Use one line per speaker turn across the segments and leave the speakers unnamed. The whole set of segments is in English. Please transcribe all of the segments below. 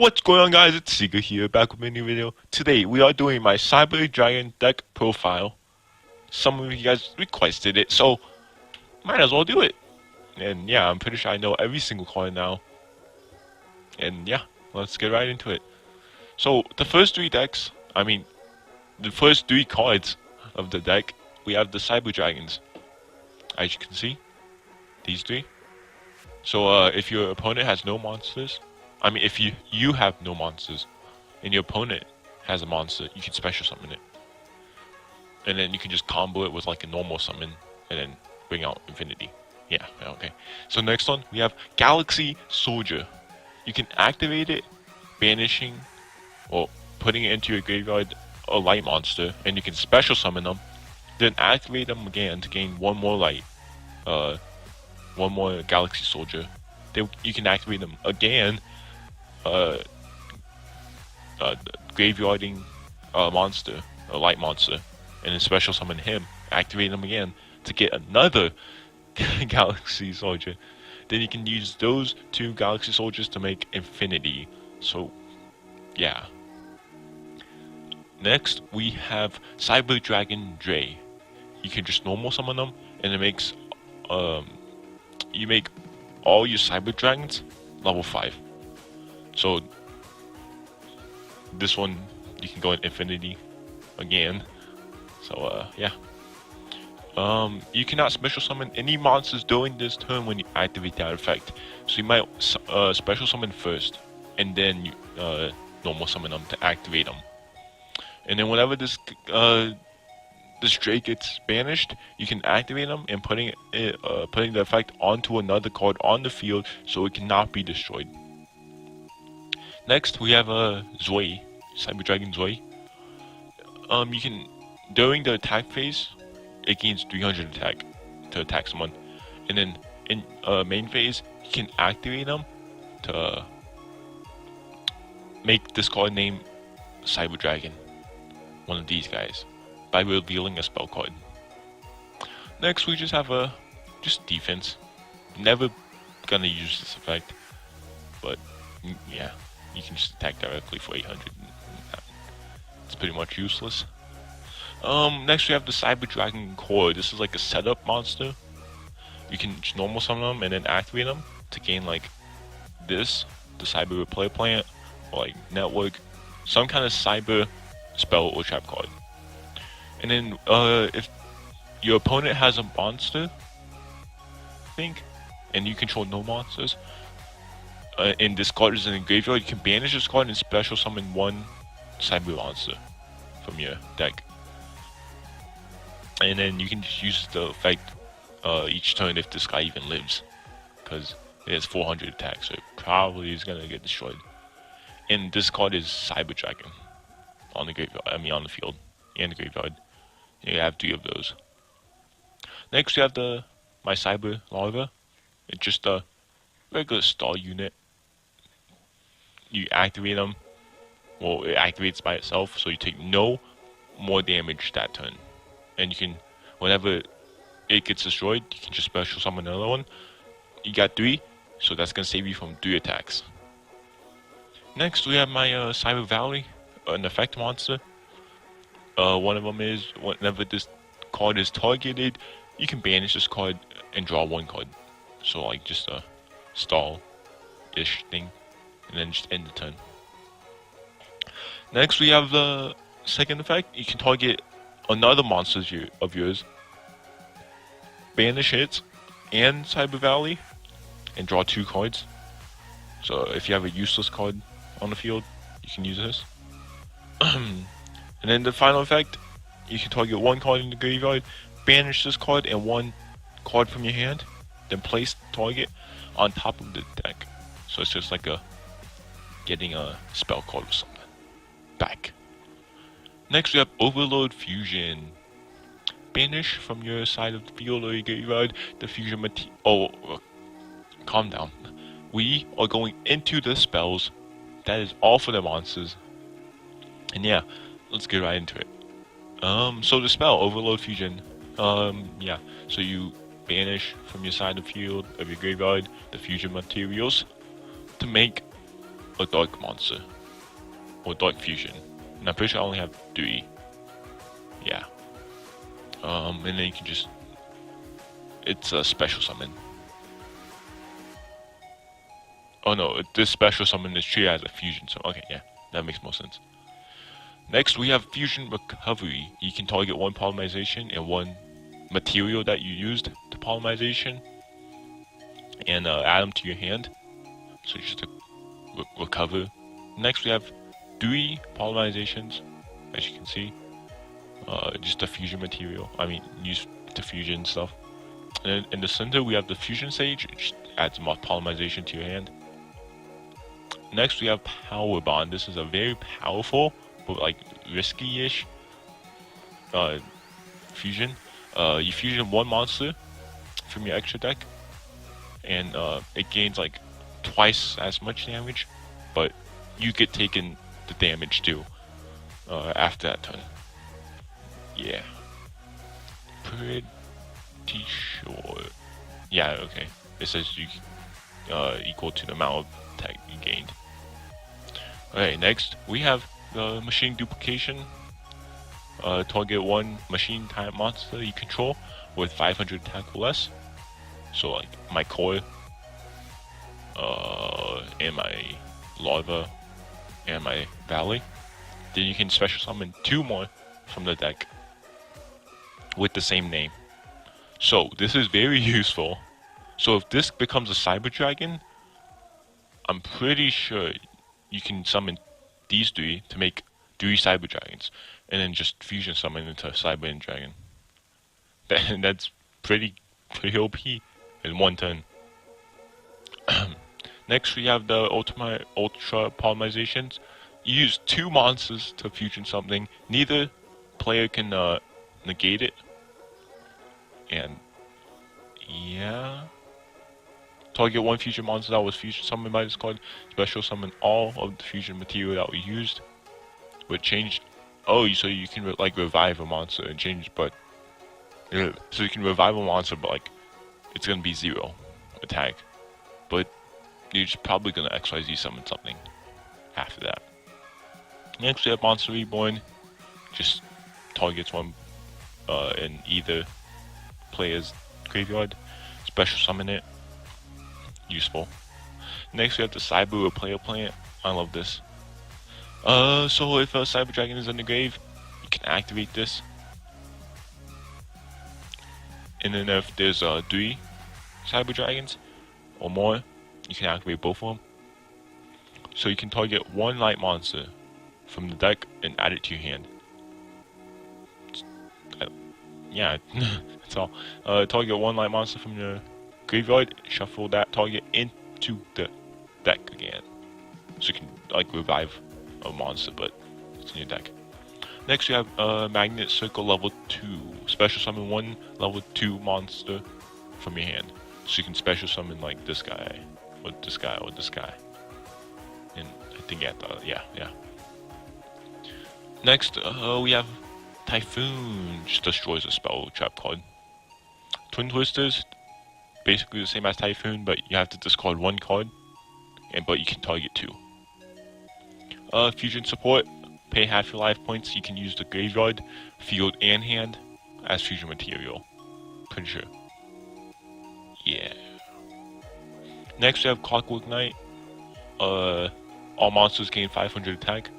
what's going on, guys? It's SeeKaaaahh here, back with a new video. Today we are doing my CyberDragon deck profile. Some of you guys requested it, so might as well do it. And yeah, I'm pretty sure I know every single card now. And yeah, let's get right into it. So the first three cards of the deck, we have the CyberDragons. As you can see, these three. So if your opponent has no monsters, if you have no monsters and your opponent has a monster, you can special summon it. And then you can just combo it with like a normal summon and then bring out infinity. Yeah, okay. So next one, we have Galaxy Soldier. You can activate it, banishing or putting it into your graveyard a light monster, and you can special summon them, then activate them again to gain one more light, one more Galaxy Soldier. Then you can activate them again, graveyarding a monster, a light monster, and then special summon him, activate him again to get another Galaxy Soldier. Then you can use those two Galaxy Soldiers to make infinity. So yeah. Next we have CyberDragon Dre. You can just normal summon them, and it makes you make all your CyberDragons level 5. So this one you can go in infinity again. So yeah. You cannot special summon any monsters during this turn when you activate that effect. So you might special summon first, and then you normal summon them to activate them. And then whenever this Dre gets banished, you can activate them and putting the effect onto another card on the field, so it cannot be destroyed. Next we have Zoe, CyberDragon Zoe. You can, during the attack phase, it gains 300 attack to attack someone, and then in main phase you can activate them to make this card name CyberDragon, one of these guys, by revealing a spell card. Next we just have just defense. Never gonna use this effect, but yeah, you can just attack directly for 800. It's pretty much useless. Next we have the CyberDragon Core. This is like a setup monster. You can just normal summon them and then activate them to gain like this, the Cyber Replay Plant, or like Network, some kind of cyber spell or trap card. And then if your opponent has a monster, I think, and you control no monsters, and this card is in the graveyard, you can banish this card and special summon one cyber monster from your deck. And then you can just use the effect each turn if this guy even lives, because it has 400 attack, so it probably is gonna get destroyed. And this card is CyberDragon on the graveyard. On the field and the graveyard. You have 3 of those. Next we have my Cyber Larva. It's just a regular star unit. You activate them. Well, it activates by itself, so you take no more damage that turn. And you can, whenever it gets destroyed, you can just special summon another one. You got 3, so that's gonna save you from 3 attacks. Next we have my Cyber Valley, an effect monster. One of them is, whenever this card is targeted, you can banish this card and draw 1 card. So like just a stall-ish thing, and then just end the turn. Next we have the second effect. You can target another monster of yours, banish it and Cyber Valley, and draw 2 cards. So if you have a useless card on the field, you can use this. And then the final effect, you can target 1 card in the graveyard, banish this card and 1 card from your hand, then place the target on top of the deck. So it's just like getting a spell card or something back. Next we have Overload Fusion. Banish from your side of the field or your graveyard the fusion material. Calm down. We are going into the spells. That is all for the monsters. And yeah, let's get right into it. So the spell Overload Fusion. Yeah. So you banish from your side of the field of your graveyard the fusion materials to make a dark monster or dark fusion. And I'm pretty sure I only have 3. Yeah. And then you can just, it's a special summon. Oh no, this special summon is treated as a fusion, so okay, yeah, that makes more sense. Next, we have Fusion Recovery. You can target 1 polymerization and 1 material that you used to polymerization, and add them to your hand. So just to recover. Next, we have 3 polymerizations, as you can see. Just a fusion material. I mean, used to fusion stuff. And in the center, we have the Fusion Sage, which adds more polymerization to your hand. Next, we have Power Bond. This is a very powerful, but like risky-ish fusion. You fusion 1 monster from your extra deck, and it gains like twice as much damage, but you get taken the damage too after that turn. Yeah, pretty sure. Yeah, okay. It says you equal to the amount of attack you gained. Okay, next we have the Machine Duplication. Target 1 machine type monster you control with 500 attack or less. So like my Koi, and my Larva, and my Valley. Then you can special summon 2 more from the deck with the same name. So this is very useful. So if this becomes a Cyber Dragon, I'm pretty sure you can summon these 3 to make 3 Cyber Dragons, and then just fusion summon into a Cyber Dragon. That's pretty OP in 1 turn. Next, we have the Ultra Polymerizations. You use 2 monsters to fusion something. Neither player can negate it. And yeah. Target 1 fusion monster that was fusion summoned by this card. Special summon all of the fusion material that we used. But change. Oh, so you can like revive a monster and change, but so you can revive a monster, but like it's gonna be 0 attack. But you're just probably gonna XYZ summon something after that. Next, we have Monster Reborn. Just targets 1 in either player's graveyard. Special summon it. Useful. Next, we have the Cyber Replayer Plant. I love this. So if a Cyber Dragon is in the grave, you can activate this. And then if there's 3 Cyber Dragons or more, you can activate both of them. So you can target 1 light monster from the deck and add it to your hand. Yeah, that's all. Target 1 light monster from your graveyard, shuffle that target into the deck again. So you can like revive a monster, but it's in your deck. Next, we have Magnet Circle level 2. Special summon 1 level 2 monster from your hand. So you can special summon like this guy, or this guy, or this guy. And I think yeah. Next, we have Typhoon. Just destroys a spell trap card. Twin Twisters, basically the same as Typhoon, but you have to discard 1 card, but you can target 2. Fusion Support, pay half your life points. You can use the graveyard, field, and hand as fusion material. Pretty sure. Yeah. Next, we have Clockwork Knight. All monsters gain 500 attack,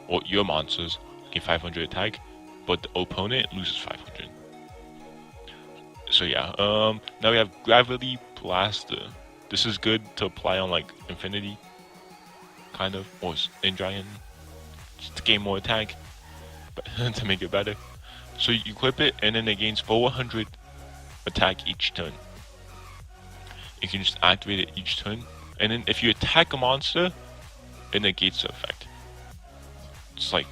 or your monsters gain 500 attack, but the opponent loses 500. So yeah, now we have Gravity Blaster. This is good to apply on like Infinity, kind of, or in Dragon, just to gain more attack, but to make it better. So you equip it, and then it gains 400 attack each turn. You can just activate it each turn, and then if you attack a monster, it negates the effect. It's like,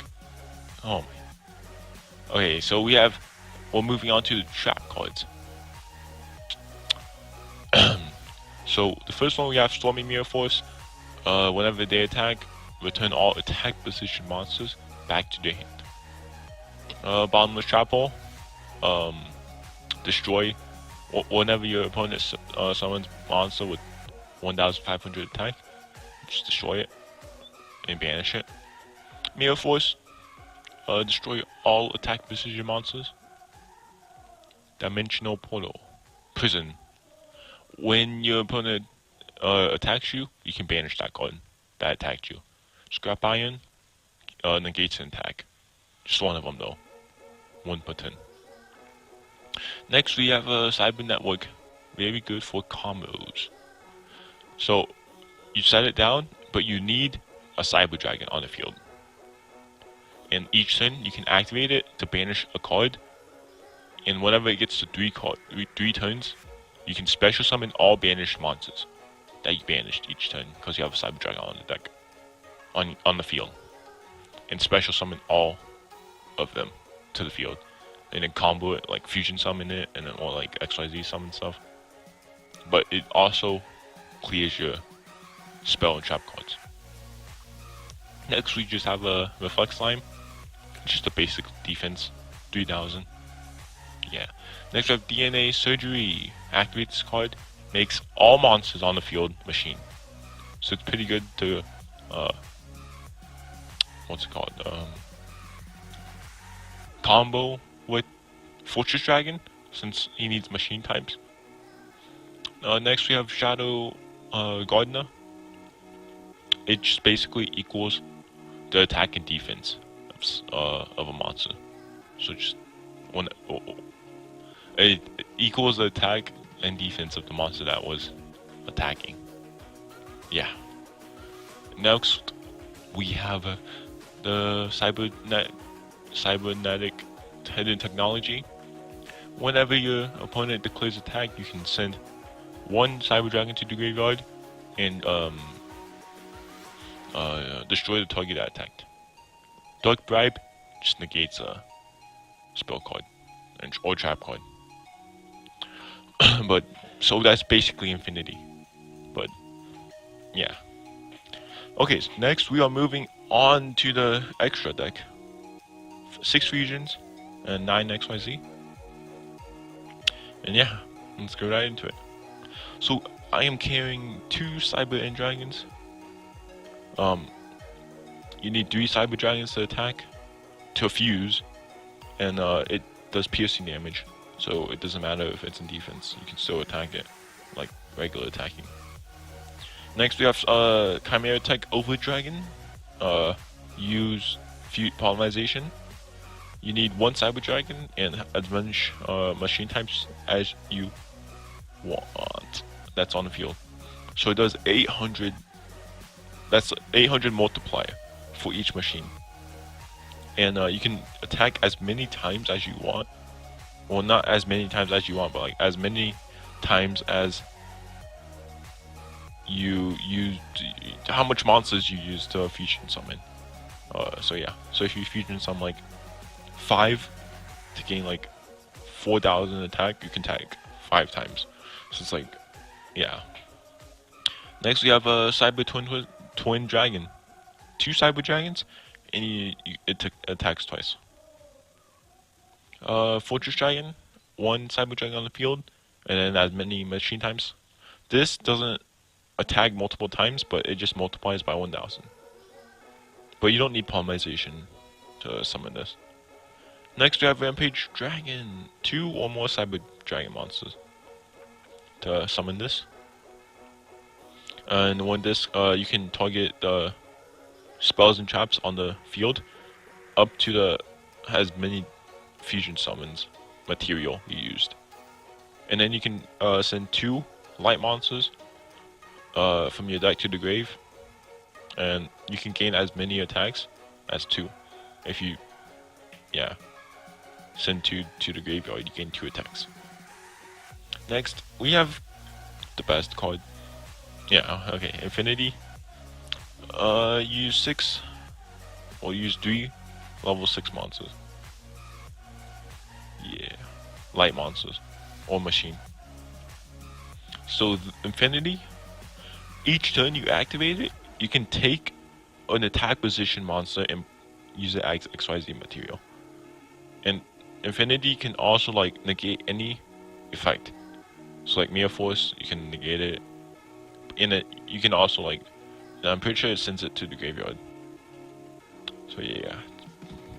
oh my. Okay, so we're moving on to the trap cards. So the first one, we have Stormy Mirror Force. Whenever they attack, return all attack position monsters back to their hand. Bottomless Trap Hole. Destroy whenever your opponent summons monster with 1,500 attack. Just destroy it. and banish it. Mirror Force, destroy all attack precision monsters. Dimensional Portal, Prison. When your opponent attacks you, you can banish that card that attacked you. Scrap Iron, negates an attack. Just one of them though. 1 per 10. Next we have a Cyber Network, very good for combos. So you set it down, but you need a Cyber Dragon on the field. And each turn you can activate it to banish a card. And whenever it gets to 3 turns, you can special summon all banished monsters that you banished each turn because you have a Cyber Dragon on the deck, on the field, and special summon all of them to the field, and then combo it, like fusion summon it, and then or like XYZ summon stuff. But it also clears your spell and trap cards. Next we just have a Reflex Slime, just a basic defense, 3000. Yeah. Next we have DNA Surgery. Activate this card, makes all monsters on the field machine. So it's pretty good to what's it called? Combo with Fortress Dragon, since he needs machine types. Next we have Shadow Gardener. It just basically equals the attack and defense of a monster. So just when it equals the attack and defense of the monster that was attacking. Yeah. Next we have the cybernetic hidden technology. Whenever your opponent declares attack, you can send 1 Cyber Dragon to the graveyard and destroy the target that attacked. Dark Bribe just negates a spell card or trap card. But so that's basically infinity. But yeah. Okay, so next we are moving on to the extra deck. 6 fusions and 9 XYZ. And yeah, let's go right into it. So I am carrying 2 Cyber End Dragons. You need 3 Cyber Dragons to attack, to fuse, and it does piercing damage. So it doesn't matter if it's in defense, you can still attack it, like regular attacking. Next we have Chimera Tech Over Dragon. Use Polymerization. You need 1 Cyber Dragon and as much machine types as you want. That's on the field. So it does 800. That's 800 multiplier for each machine. And you can attack as many times as you want. Well, not as many times as you want, but like as many times as you use, how much monsters you use to fusion summon. So yeah, so if you fusion summon like 5 to gain like 4,000 attack, you can attack 5 times. So it's like, yeah. Next we have a Cyber Twin Dragon. 2 Cyber Dragons, and it attacks twice. Fortress Dragon, 1 Cyber Dragon on the field, and then as many machine times. This doesn't attack multiple times, but it just multiplies by 1,000. But you don't need polymerization to summon this. Next we have Rampage Dragon, 2 or more Cyber Dragon monsters to summon this. And when this, you can target the spells and traps on the field up to the as many fusion summons material you used. And then you can send 2 light monsters from your deck to the grave, and you can gain as many attacks as 2. If you, yeah, send 2 to the graveyard, you gain 2 attacks. Next, we have the best card. Yeah, okay, Infinity. Use 6, or use 3 level 6 monsters. Yeah, light monsters, or machine. So, Infinity, each turn you activate it, you can take an attack position monster and use it as XYZ material. And Infinity can also like negate any effect. So like Mirror Force, you can negate it. In it, you can also like, I'm pretty sure it sends it to the graveyard. So yeah,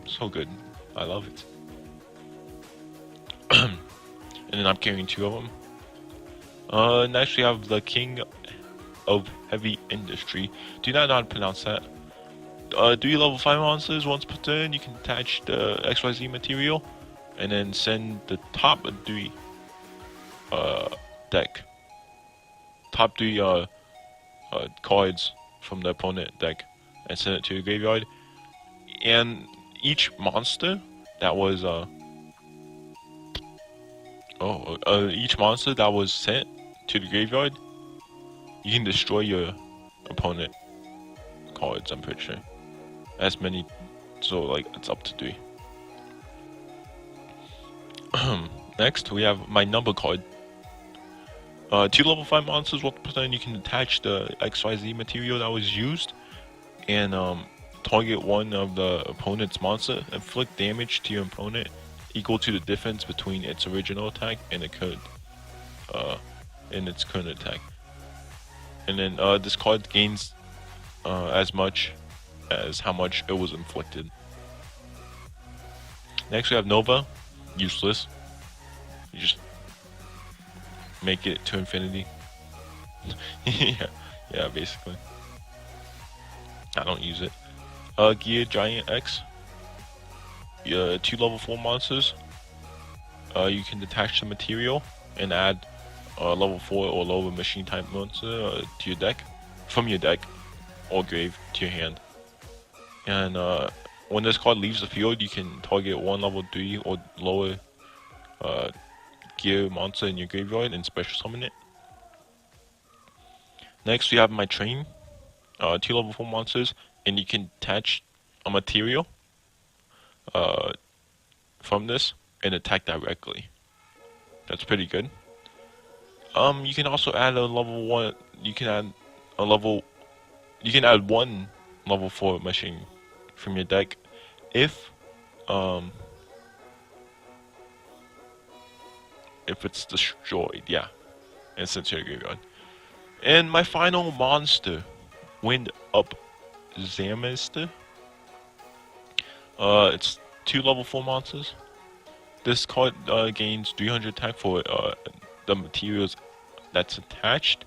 so good. I love it. And then I'm carrying 2 of them. Next we have the King of Heavy Industry. Do not know how to pronounce that. 3 level 5 monsters. Once per turn, you can attach the XYZ material, and then send the top 3 deck. Top 3 cards from the opponent deck, and send it to the graveyard. And each monster that was each monster that was sent to the graveyard, you can destroy your opponent cards. I'm pretty sure. As many, so like it's up to 3. Next we have my number card. 2 level 5 monsters. What percent you can attach the XYZ material that was used, and target one of the opponent's monster. Inflict damage to your opponent equal to the difference between its original attack and the current attack. And then this card gains as much as how much it was inflicted. Next we have Nova. Useless. You just make it to infinity. yeah, basically. I don't use it. Gear Giant X. 2 level 4 monsters. You can detach the material and add level 4 or lower machine type monster to your deck, from your deck or grave to your hand. And when this card leaves the field, you can target 1 level 3 or lower gear monster in your graveyard and special summon it. Next we have my train. 2 level 4 monsters, and you can attach a material from this and attack directly. That's pretty good. You can also add a level 1. You can add 1 level 4 machine from your deck if it's destroyed, yeah, and sent to your graveyard. And my final monster, Wind Up Zamister. It's 2 level 4 monsters. This card gains 300 attack for the materials that's attached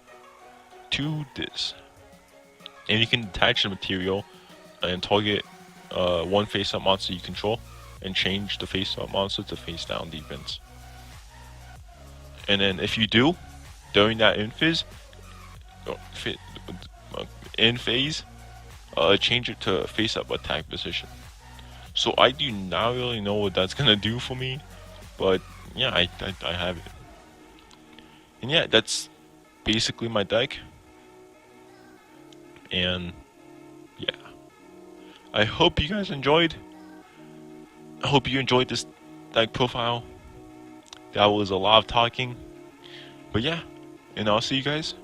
to this. And you can attach the material and target 1 face-up monster you control, and change the face-up monster to face-down defense. And then if you do, during that end phase, change it to face-up attack position. So I do not really know what that's gonna do for me, but yeah, I have it. And yeah, that's basically my deck. And yeah, I hope you guys enjoyed. I hope you enjoyed this deck profile. That was a lot of talking, but yeah, and I'll see you guys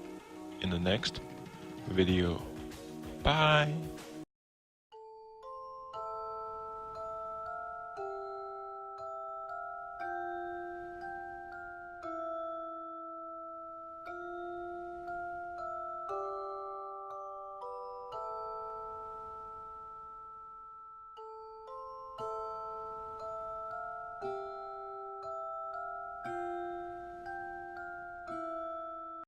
in the next video. Bye.